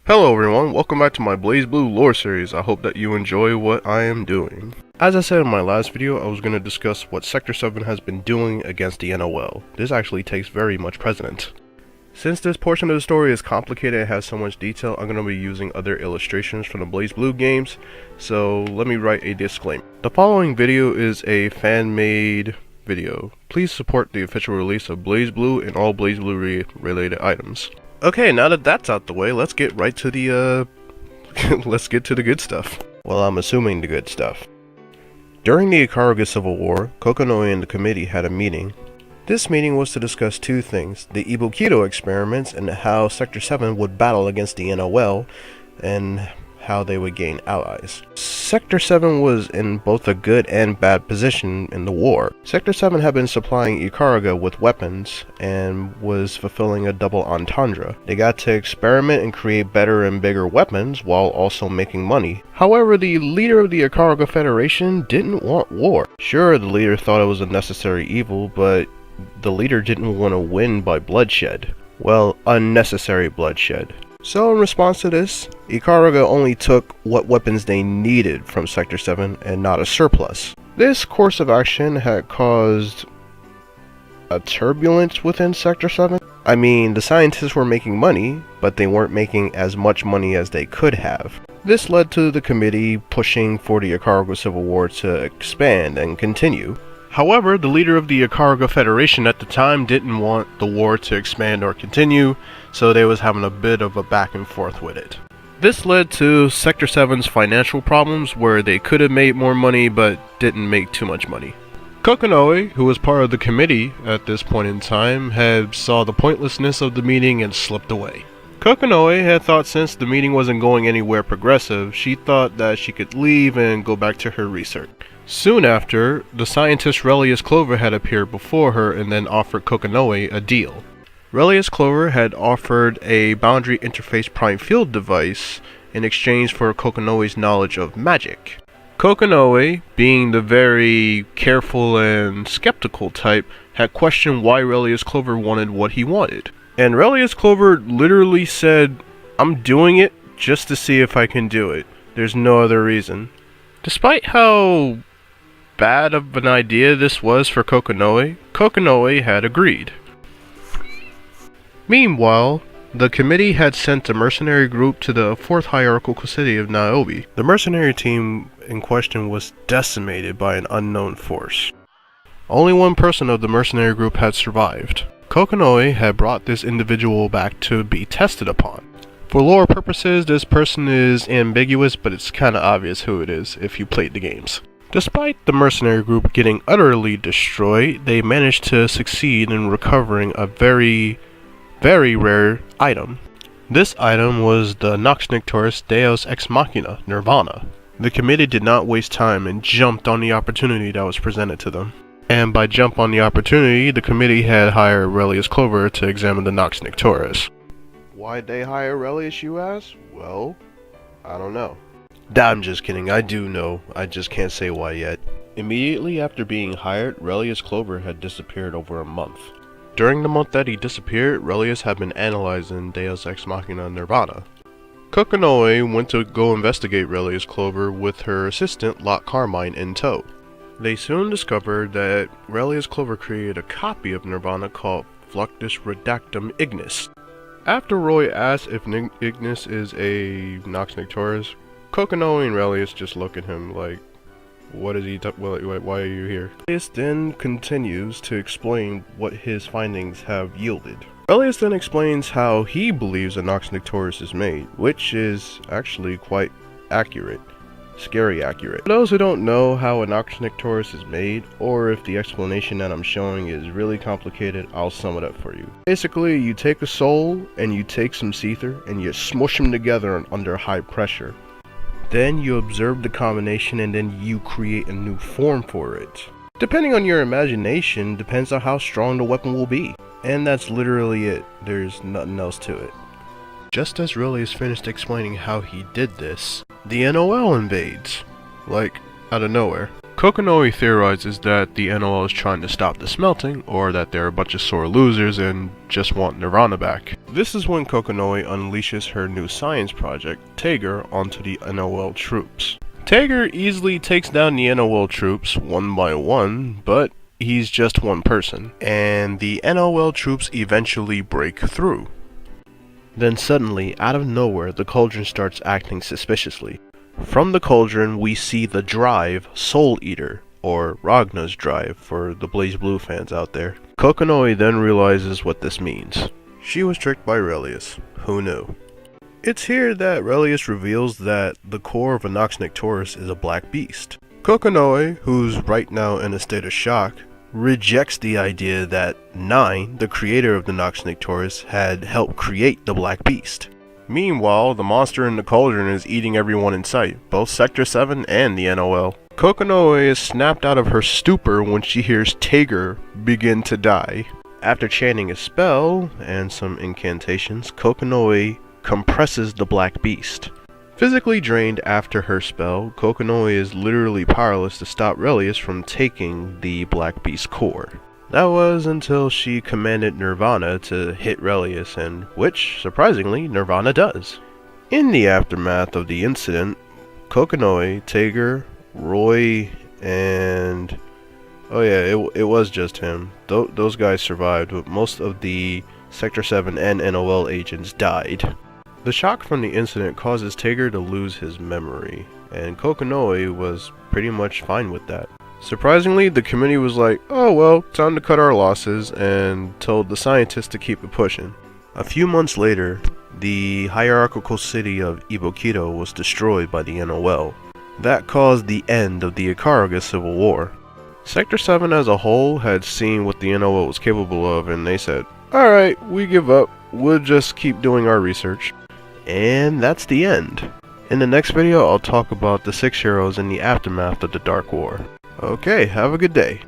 Hello everyone, welcome back to my Blazblue lore series. I hope that you enjoy what I am doing. As I said in my last video, I was going to discuss what Sector 7 has been doing against the NOL. This actually takes very much precedence. Since this portion of the story is complicated and has so much detail, I'm going to be using other illustrations from the Blazblue games, so let me write a disclaimer. The following video is a fan-made video. Please support the official release of Blazblue and all Blazblue related items. Okay, now that that's out the way, let's get right to the, let's get to the good stuff. Well, I'm assuming the good stuff. During the Ikaruga Civil War, Kokonoi and the committee had a meeting. This meeting was to discuss two things, the Ibukido experiments and how Sector 7 would battle against the NOL, and how they would gain allies. Sector 7 was in both a good and bad position in the war. Sector 7 had been supplying Ikaruga with weapons and was fulfilling a double entendre. They got to experiment and create better and bigger weapons while also making money. However, the leader of the Ikaruga Federation didn't want war. Sure, the leader thought it was a necessary evil, but the leader didn't want to win by bloodshed. Well, unnecessary bloodshed. So in response to this, Ikaruga only took what weapons they needed from Sector 7 and not a surplus. This course of action had caused a turbulence within Sector 7. I mean, the scientists were making money, but they weren't making as much money as they could have. This led to the committee pushing for the Ikaruga Civil War to expand and continue. However, the leader of the Ikaruga Federation at the time didn't want the war to expand or continue, so they was having a bit of a back and forth with it. This led to Sector 7's financial problems, where they could have made more money but didn't make too much money. Kokonoi, who was part of the committee at this point in time, had saw the pointlessness of the meeting and slipped away. Kokonoi had thought since the meeting wasn't going anywhere progressive, she thought that she could leave and go back to her research. Soon after, the scientist Relius Clover had appeared before her and then offered Kokonoi a deal. Relius Clover had offered a boundary interface prime field device in exchange for Kokonoi's knowledge of magic. Kokonoi, being the very careful and skeptical type, had questioned why Relius Clover wanted what he wanted. And Relius Clover literally said, "I'm doing it just to see if I can do it. There's no other reason." Despite how bad of an idea this was for Kokonoi, Kokonoi had agreed. Meanwhile, the committee had sent a mercenary group to the 4th hierarchical city of Niobe. The mercenary team in question was decimated by an unknown force. Only one person of the mercenary group had survived. Kokonoi had brought this individual back to be tested upon. For lore purposes, this person is ambiguous, but it's kinda obvious who it is if you played the games. Despite the mercenary group getting utterly destroyed, they managed to succeed in recovering a very rare item. This item was the Nox Nictoris Deus Ex Machina, Nirvana. The committee did not waste time and jumped on the opportunity that was presented to them. And by jump on the opportunity, the committee had hired Relius Clover to examine the Nox Nictoris. Why'd they hire Relius, you ask? Well, I don't know. I'm just kidding, I do know, I just can't say why yet. Immediately after being hired, Relius Clover had disappeared over a month. During the month that he disappeared, Relius had been analyzing Deus Ex Machina Nirvana. Kokonoi went to go investigate Relius Clover with her assistant Lot Carmine in tow. They soon discovered that Relius Clover created a copy of Nirvana called Fluctus Redactum Ignis. After Roy asked if Ignis is a Nox Nictoris, Kokonoi and Relius just look at him like, what is he why are you here? Relius then continues to explain what his findings have yielded. Relius then explains how he believes a Nox Nictoris is made, which is actually quite accurate. Scary accurate. For those who don't know how a Nox Nictoris is made, or if the explanation that I'm showing is really complicated, I'll sum it up for you. Basically, you take a soul, and you take some Seether, and you smush them together under high pressure. Then you observe the combination, and then you create a new form for it. Depending on your imagination, depends on how strong the weapon will be. And that's literally it. There's nothing else to it. Just as Relius finished explaining how he did this, the NOL invades. Like, out of nowhere. Kokonoi theorizes that the NOL is trying to stop the smelting, or that they're a bunch of sore losers and just want Nirvana back. This is when Kokonoi unleashes her new science project, Tager, onto the NOL troops. Tager easily takes down the NOL troops one by one, but he's just one person, and the NOL troops eventually break through. Then suddenly, out of nowhere, the cauldron starts acting suspiciously. From the cauldron, we see the drive Soul Eater, or Ragnar's drive for the Blazblue fans out there. Kokonoi then realizes what this means. She was tricked by Relius. Who knew? It's here that Relius reveals that the core of a Nox Nictoris is a black beast. Kokonoi, who's right now in a state of shock, rejects the idea that Nine, the creator of the Nox Nictoris, had helped create the black beast. Meanwhile, the monster in the cauldron is eating everyone in sight, both Sector 7 and the NOL. Kokonoi is snapped out of her stupor when she hears Tager begin to die. After chanting a spell and some incantations, Kokonoi compresses the black beast. Physically drained after her spell, Kokonoi is literally powerless to stop Relius from taking the black beast core. That was until she commanded Nirvana to hit Relius, and which, surprisingly, Nirvana does. In the aftermath of the incident, Kokonoi, Tager, Roy, and oh yeah, it was just him. Those guys survived, but most of the Sector 7 and NOL agents died. The shock from the incident causes Tager to lose his memory, and Kokonoi was pretty much fine with that. Surprisingly, the committee was like, oh well, time to cut our losses, and told the scientists to keep it pushing. A few months later, the hierarchical city of Ibokito was destroyed by the NOL. That caused the end of the Ikaruga Civil War. Sector 7 as a whole had seen what the NOL was capable of, and they said, alright, we give up, we'll just keep doing our research. And that's the end. In the next video, I'll talk about the 6 heroes in the aftermath of the Dark War. Okay, have a good day.